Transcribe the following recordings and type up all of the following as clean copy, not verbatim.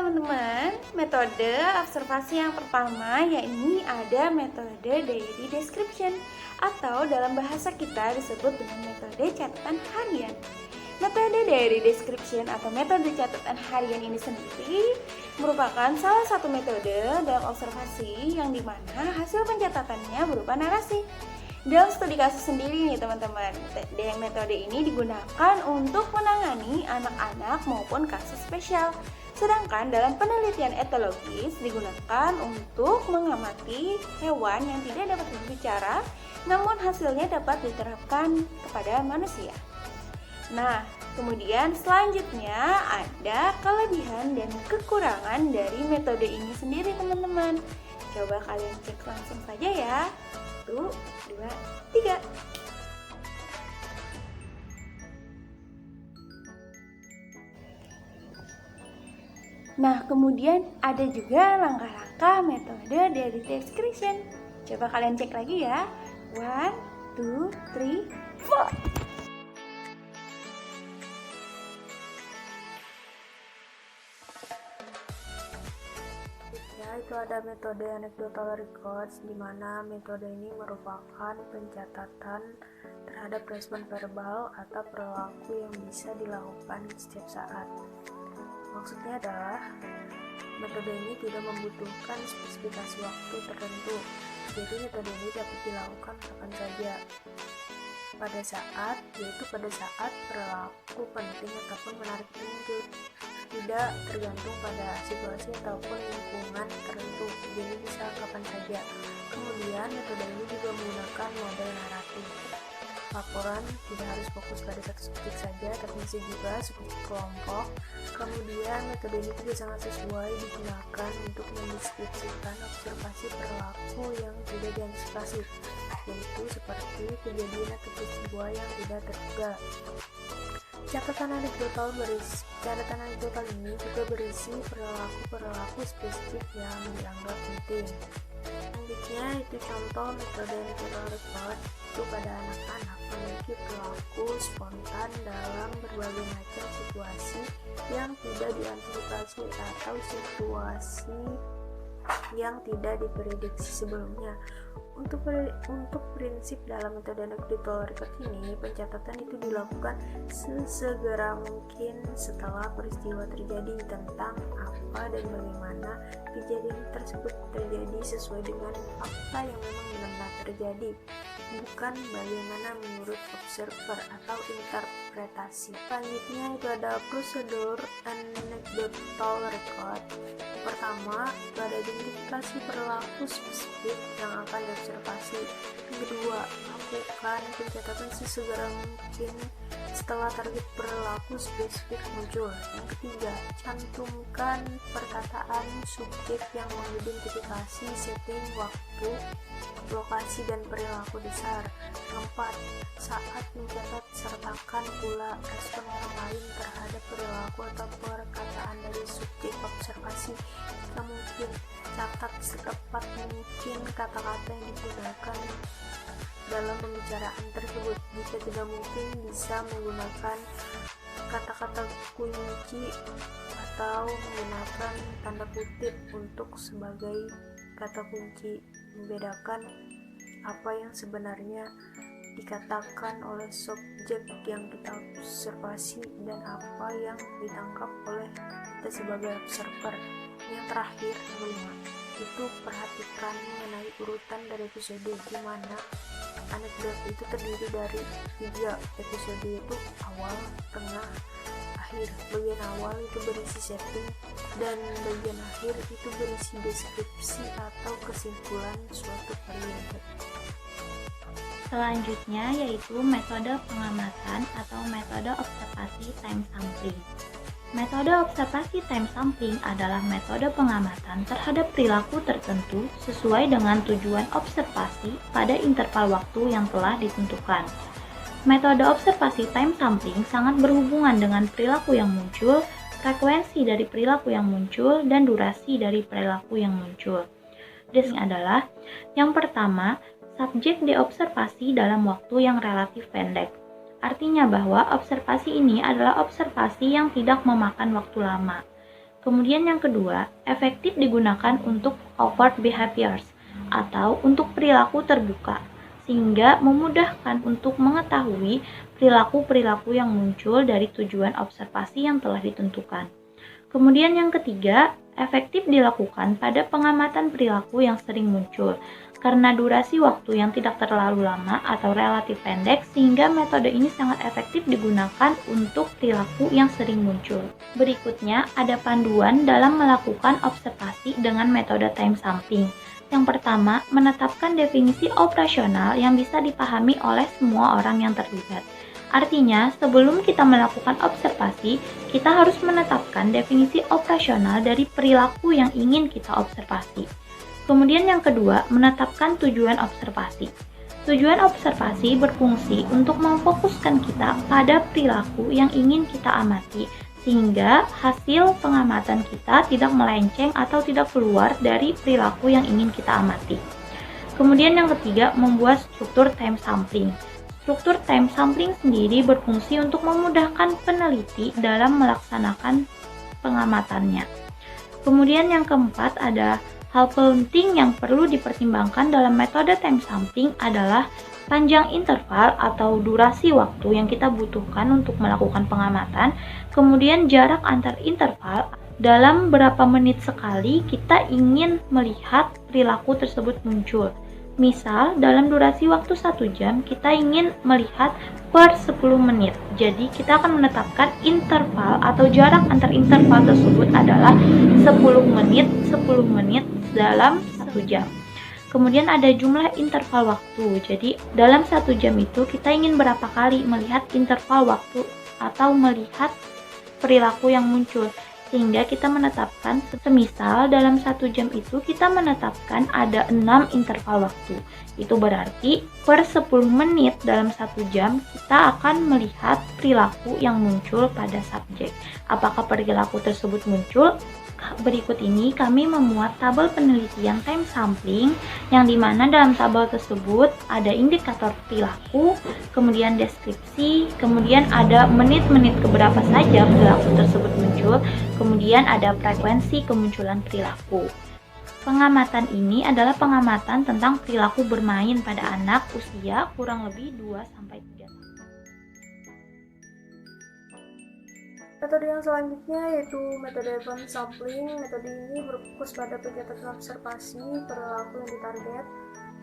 teman-teman, metode observasi yang pertama yakni ada metode daily description atau dalam bahasa kita disebut dengan metode catatan harian. Metode daily description atau metode catatan harian ini sendiri merupakan salah satu metode dalam observasi yang dimana hasil pencatatannya berupa narasi. Dalam studi kasus sendiri nih teman-teman, metode ini digunakan untuk menangani anak-anak maupun kasus spesial. Sedangkan dalam penelitian etologis digunakan untuk mengamati hewan yang tidak dapat berbicara, namun hasilnya dapat diterapkan kepada manusia. Nah, kemudian selanjutnya ada kelebihan dan kekurangan dari metode ini sendiri teman-teman. Coba kalian cek langsung saja ya. 1, 2, 3. Nah, kemudian ada juga langkah-langkah metode daily description. Coba kalian cek lagi ya. 1, 2, 3, 4. Itu ada metode anecdotal records, di mana metode ini merupakan pencatatan terhadap respon verbal atau perilaku yang bisa dilakukan setiap saat. Maksudnya adalah metode ini tidak membutuhkan spesifikasi waktu tertentu, jadi metode ini dapat dilakukan kapan saja pada saat perilaku penting ataupun menarik muncul, tidak tergantung pada situasi ataupun lingkungan tertentu, jadi bisa kapan saja. Kemudian metode ini juga menggunakan model naratif. Laporan tidak harus fokus pada satu subjek saja, tapi bisa juga kelompok. Kemudian metode ini juga sangat sesuai digunakan untuk mendeskripsikan observasi perilaku yang tidak diantisipasi, yaitu seperti kejadian atau peristiwa yang tidak terduga. Catatan anekdotal ini juga berisi perilaku spesifik yang dianggap penting. Selanjutnya itu contoh metode anecdotal record. Itu pada anak-anak memiliki perilaku spontan dalam berbagai macam situasi yang tidak diantisipasi atau situasi yang tidak diprediksi sebelumnya. Untuk prinsip dalam metode anecdotal record ini, pencatatan itu dilakukan sesegera mungkin setelah peristiwa terjadi, tentang apa dan bagaimana kejadian tersebut terjadi sesuai dengan fakta yang memang benar-benar terjadi, bukan bagaimana menurut observer atau interpretasi. Selanjutnya itu ada prosedur anecdotal record. Pertama, itu ada identifikasi perilaku spesifik yang akan diobservasi. Yang kedua, lakukan pencatatan sesegera mungkin setelah target perilaku spesifik muncul. Yang ketiga, cantumkan perkataan subjek yang mengidentifikasi setting, waktu, lokasi, dan perilaku dasar. Keempat, saat mencatat sertakan pula respon orang lain terhadap perilaku atau perkataan dari subjek observasi. Jika mungkin, catat setepat mungkin kata-kata yang digunakan dalam pembicaraan tersebut. Jika tidak mungkin, bisa menggunakan kata-kata kunci atau menggunakan tanda kutip untuk sebagai kata kunci, membedakan apa yang sebenarnya dikatakan oleh subjek yang kita observasi dan apa yang ditangkap oleh kita sebagai observer. Yang terakhir, kelima, itu perhatikan mengenai urutan dari episode, di mana anekdot itu terdiri dari 3 episode, yaitu awal, tengah, akhir. Bagian awal itu berisi setting dan bagian akhir itu berisi deskripsi atau kesimpulan suatu periode. Selanjutnya yaitu metode pengamatan atau metode observasi time sampling. Metode observasi time sampling adalah metode pengamatan terhadap perilaku tertentu sesuai dengan tujuan observasi pada interval waktu yang telah ditentukan. Metode observasi time sampling sangat berhubungan dengan perilaku yang muncul, frekuensi dari perilaku yang muncul, dan durasi dari perilaku yang muncul. Definisinya adalah, yang pertama, subjek diobservasi dalam waktu yang relatif pendek. Artinya bahwa observasi ini adalah observasi yang tidak memakan waktu lama. Kemudian yang kedua, efektif digunakan untuk overt behaviors atau untuk perilaku terbuka, sehingga memudahkan untuk mengetahui perilaku-perilaku yang muncul dari tujuan observasi yang telah ditentukan. Kemudian yang ketiga, efektif dilakukan pada pengamatan perilaku yang sering muncul, karena durasi waktu yang tidak terlalu lama atau relatif pendek, sehingga metode ini sangat efektif digunakan untuk perilaku yang sering muncul. Berikutnya, ada panduan dalam melakukan observasi dengan metode time sampling. Yang pertama, menetapkan definisi operasional yang bisa dipahami oleh semua orang yang terlibat. Artinya, sebelum kita melakukan observasi, kita harus menetapkan definisi operasional dari perilaku yang ingin kita observasi. Kemudian yang kedua, menetapkan tujuan observasi. Tujuan observasi berfungsi untuk memfokuskan kita pada perilaku yang ingin kita amati, sehingga hasil pengamatan kita tidak melenceng atau tidak keluar dari perilaku yang ingin kita amati. Kemudian yang ketiga, membuat struktur time sampling. Struktur time sampling sendiri berfungsi untuk memudahkan peneliti dalam melaksanakan pengamatannya. Kemudian yang keempat, ada hal penting yang perlu dipertimbangkan dalam metode time sampling adalah panjang interval atau durasi waktu yang kita butuhkan untuk melakukan pengamatan, kemudian jarak antar interval, dalam berapa menit sekali kita ingin melihat perilaku tersebut muncul. Misal, dalam durasi waktu 1 jam, kita ingin melihat per 10 menit. Jadi, kita akan menetapkan interval atau jarak antar interval tersebut adalah 10 menit dalam 1 jam. Kemudian ada jumlah interval waktu. Jadi, dalam 1 jam itu kita ingin berapa kali melihat interval waktu atau melihat perilaku yang muncul. Sehingga kita menetapkan, semisal dalam 1 jam itu kita menetapkan ada 6 interval waktu. Itu berarti per 10 menit dalam 1 jam kita akan melihat perilaku yang muncul pada subjek. Apakah perilaku tersebut muncul? Berikut ini kami memuat tabel penelitian time sampling yang dimana dalam tabel tersebut ada indikator perilaku, kemudian deskripsi, kemudian ada menit-menit keberapa saja perilaku tersebut muncul, kemudian ada frekuensi kemunculan perilaku. Pengamatan ini adalah pengamatan tentang perilaku bermain pada anak usia kurang lebih 2-3 tahun. Metode yang selanjutnya yaitu metode event sampling. Metode ini berfokus pada pencatatan observasi perilaku yang ditarget.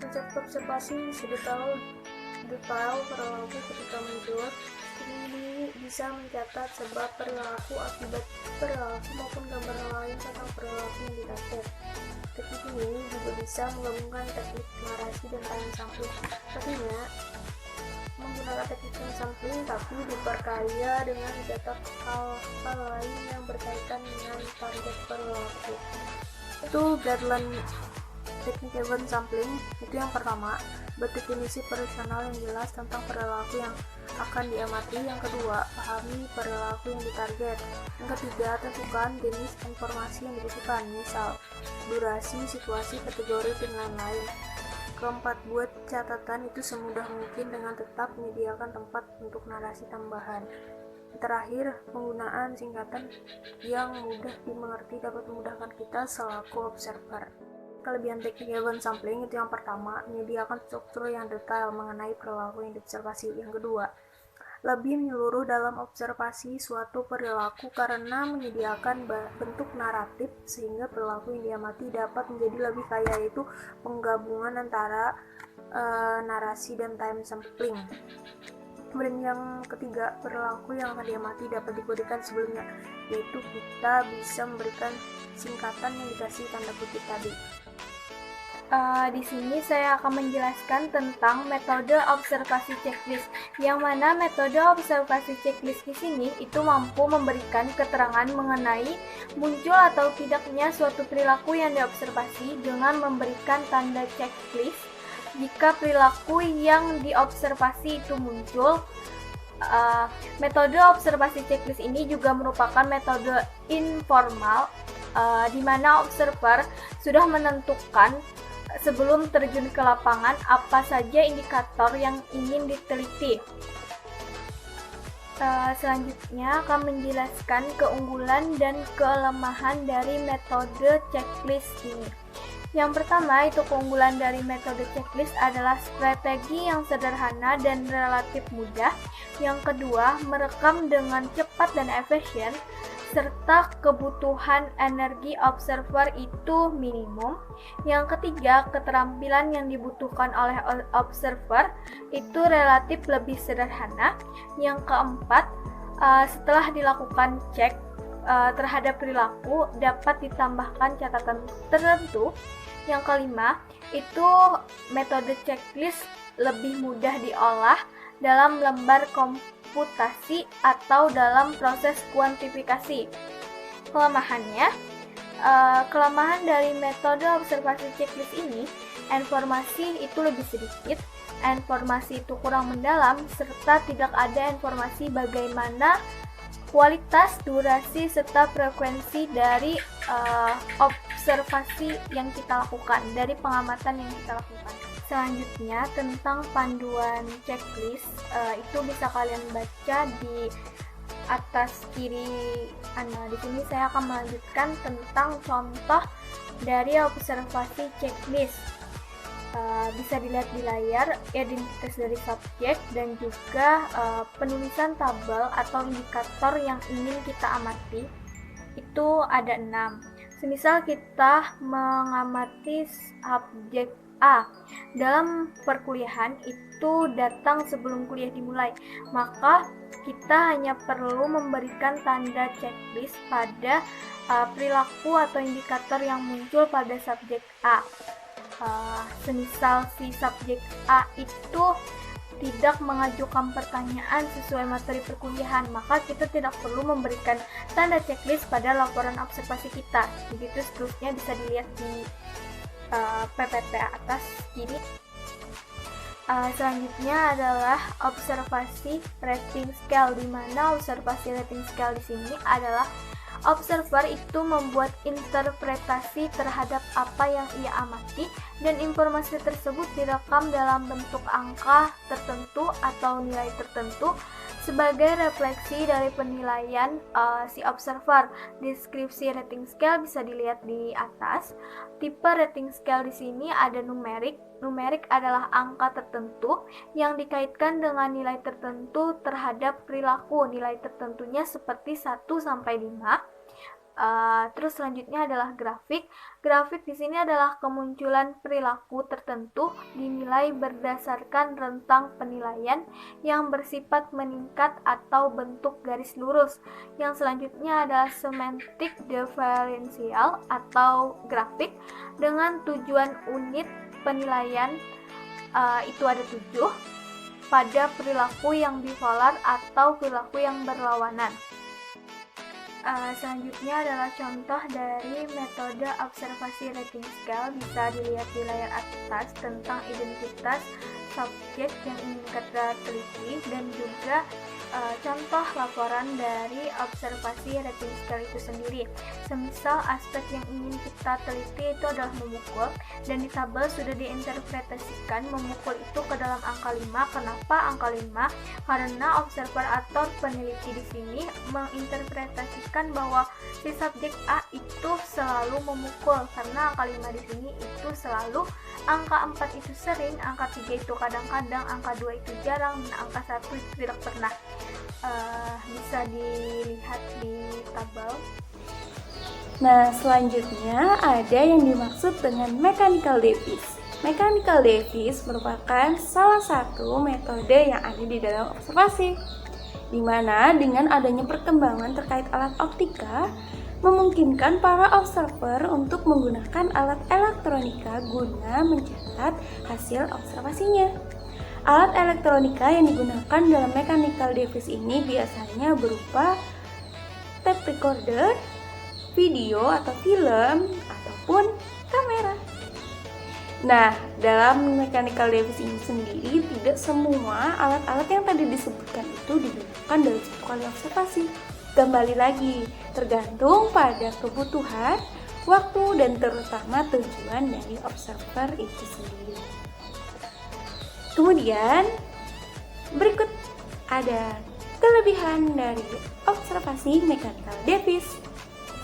Mencatat observasi sedetail perilaku ketika muncul. Ini bisa mencatat sebab perilaku, akibat perilaku maupun gambar lain tentang perilaku yang ditarget. Teknik ini juga bisa menggabungkan teknik narasi dan time sampling. Artinya, menggunakan teknik time sampling tapi diperkaya dengan mencatat hal-hal lain yang berkaitan dengan target perilaku. Itu guideline teknik event sampling. Itu yang pertama, berdefinisi personal yang jelas tentang perilaku yang akan diamati. Yang kedua, pahami perilaku yang ditarget. Yang ketiga, tentukan jenis informasi yang dibutuhkan, misal durasi, situasi, kategori, dan lain-lain. Keempat, buat catatan itu semudah mungkin dengan tetap menyediakan tempat untuk narasi tambahan. Terakhir, penggunaan singkatan yang mudah dimengerti dapat memudahkan kita selaku observer. Kelebihan teknik event sampling itu yang pertama, menyediakan struktur yang detail mengenai perilaku yang diobservasi. Yang kedua, lebih menyeluruh dalam observasi suatu perilaku karena menyediakan bentuk naratif sehingga perilaku yang diamati dapat menjadi lebih kaya, yaitu penggabungan antara narasi dan time sampling. Kemudian yang ketiga, perilaku yang akan diamati dapat dikodikan sebelumnya, yaitu kita bisa memberikan singkatan yang dikasih tanda kutip tadi. Di sini saya akan menjelaskan tentang metode observasi checklist, yang mana metode observasi checklist di sini itu mampu memberikan keterangan mengenai muncul atau tidaknya suatu perilaku yang diobservasi dengan memberikan tanda checklist. Jika perilaku yang diobservasi itu muncul, metode observasi checklist ini juga merupakan metode informal, di mana observer sudah menentukan sebelum terjun ke lapangan apa saja indikator yang ingin diteliti. Selanjutnya akan menjelaskan keunggulan dan kelemahan dari metode checklist ini. Yang pertama itu keunggulan dari metode checklist adalah strategi yang sederhana dan relatif mudah. Yang kedua, merekam dengan cepat dan efisien, serta kebutuhan energi observer itu minimum. Yang ketiga, keterampilan yang dibutuhkan oleh observer itu relatif lebih sederhana. Yang keempat, setelah dilakukan cek terhadap perilaku dapat ditambahkan catatan tertentu. Yang kelima, itu metode checklist lebih mudah diolah dalam lembar komputasi atau dalam proses kuantifikasi. Kelemahan dari metode observasi checklist ini, informasi itu lebih sedikit, informasi itu kurang mendalam, serta tidak ada informasi bagaimana kualitas, durasi, serta frekuensi dari observasi yang kita lakukan, dari pengamatan yang kita lakukan. Selanjutnya tentang panduan checklist, itu bisa kalian baca di atas kiri. Di sini saya akan melanjutkan tentang contoh dari observasi checklist. Bisa dilihat di layar identitas dari subjek dan juga penulisan tabel atau indikator yang ingin kita amati. Itu ada 6. Semisal kita mengamati subjek A dalam perkuliahan itu datang sebelum kuliah dimulai, maka kita hanya perlu memberikan tanda checklist pada perilaku atau indikator yang muncul pada subjek A. Semisal si subjek A itu tidak mengajukan pertanyaan sesuai materi perkuliahan, maka kita tidak perlu memberikan tanda checklist pada laporan observasi kita. Begitu seterusnya, bisa dilihat di PPT atas kiri. Selanjutnya adalah observasi rating scale, di mana observasi rating scale di sini adalah observer itu membuat interpretasi terhadap apa yang ia amati dan informasi tersebut direkam dalam bentuk angka tertentu atau nilai tertentu sebagai refleksi dari penilaian si observer. Deskripsi rating scale bisa dilihat di atas. Tipe rating scale di sini ada numerik. Numerik adalah angka tertentu yang dikaitkan dengan nilai tertentu terhadap perilaku. Nilai tertentunya seperti 1 sampai 5. Terus selanjutnya adalah grafik. Grafik di sini adalah kemunculan perilaku tertentu dinilai berdasarkan rentang penilaian yang bersifat meningkat atau bentuk garis lurus. Yang selanjutnya adalah semantik diferensial atau grafik dengan tujuan unit penilaian itu ada 7 pada perilaku yang bipolar atau perilaku yang berlawanan. Selanjutnya adalah contoh dari metode observasi rating scale. Bisa dilihat di layar atas tentang identitas subjek yang ingin kita teliti dan juga contoh laporan dari observasi rating scale itu sendiri. Semisal aspek yang ingin kita teliti itu adalah memukul, dan di tabel sudah diinterpretasikan memukul itu ke dalam angka 5. Kenapa angka 5? Karena observer atau peneliti di sini menginterpretasikan bahwa si subjek A itu selalu memukul, karena angka 5 di sini itu selalu, angka 4 itu sering, angka 3 itu kadang-kadang, angka 2 itu jarang, dan angka 1 itu tidak pernah. Bisa dilihat di tabel. Nah, selanjutnya ada yang dimaksud dengan mechanical device. Mechanical device merupakan salah satu metode yang ada di dalam observasi, di mana dengan adanya perkembangan terkait alat optika memungkinkan para observer untuk menggunakan alat elektronika guna mencatat hasil observasinya. Alat elektronika yang digunakan dalam mechanical device ini biasanya berupa tape recorder, video atau film, ataupun kamera. Nah, dalam mechanical device ini sendiri tidak semua alat-alat yang tadi disebutkan itu digunakan dalam satu kali observasi. Kembali lagi, tergantung pada kebutuhan, waktu, dan terutama tujuan dari observer itu sendiri. Kemudian berikut ada kelebihan dari observasi mechanical device.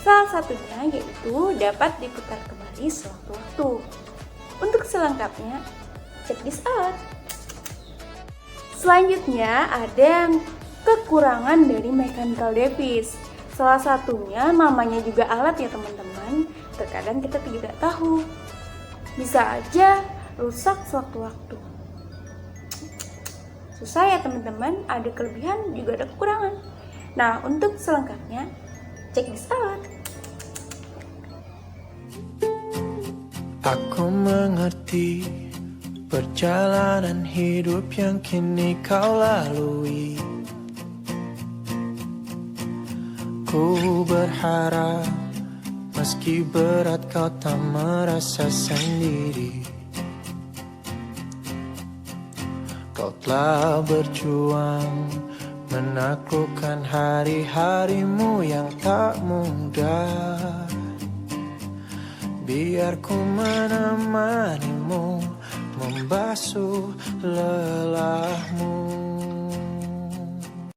Salah satunya yaitu dapat diputar kembali sewaktu-waktu. Untuk selengkapnya, check this out. Selanjutnya ada kekurangan dari mechanical device. Salah satunya namanya juga alat ya teman-teman. Terkadang kita tidak tahu. Bisa aja rusak sewaktu-waktu. Susah ya teman-teman, ada kelebihan juga ada kekurangan. Nah, untuk selengkapnya, check this out. Aku mengerti perjalanan hidup yang kini kau lalui. Ku berharap meski berat kau tak merasa sendiri. Kau telah berjuang menaklukkan hari-harimu yang tak mudah. Biar ku menemanimu membasuh